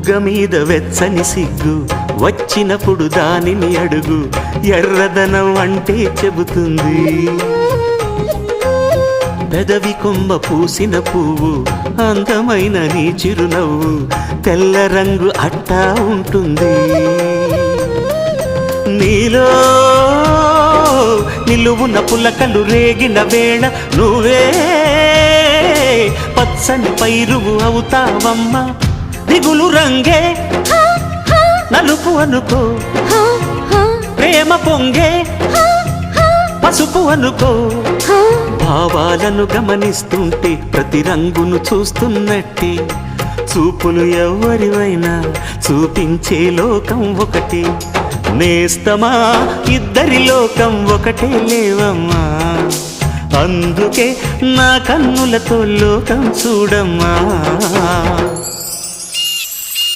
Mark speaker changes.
Speaker 1: బుగ్గ మీద వెచ్చని సిగ్గు వచ్చినప్పుడు దానిని అడుగు, ఎర్రదనం అంటే చెబుతుంది. పెదవి కొమ్మ పూసిన పువ్వు అందమైన నీ చిరునవ్వు, తెల్ల రంగు అట్టా ఉంటుంది. నీలో నిలువున పులకలు రేగిన వేళ నువ్వే పచ్చని పైరువు అవుతావమ్మా. దిగులు రంగే నలుపు అనుకో, ప్రేమ పొంగే పసుపు అనుకో. భావాలను గమనిస్తుంటే ప్రతి రంగును చూస్తున్నట్టే, చూపులు ఎవరివైనా చూపించే లోకం ఒకటి. నేస్తమా ఇద్దరి లోకం ఒకటే లేవమ్మా, అందుకే నా కన్నులతో లోకం చూడమ్మా.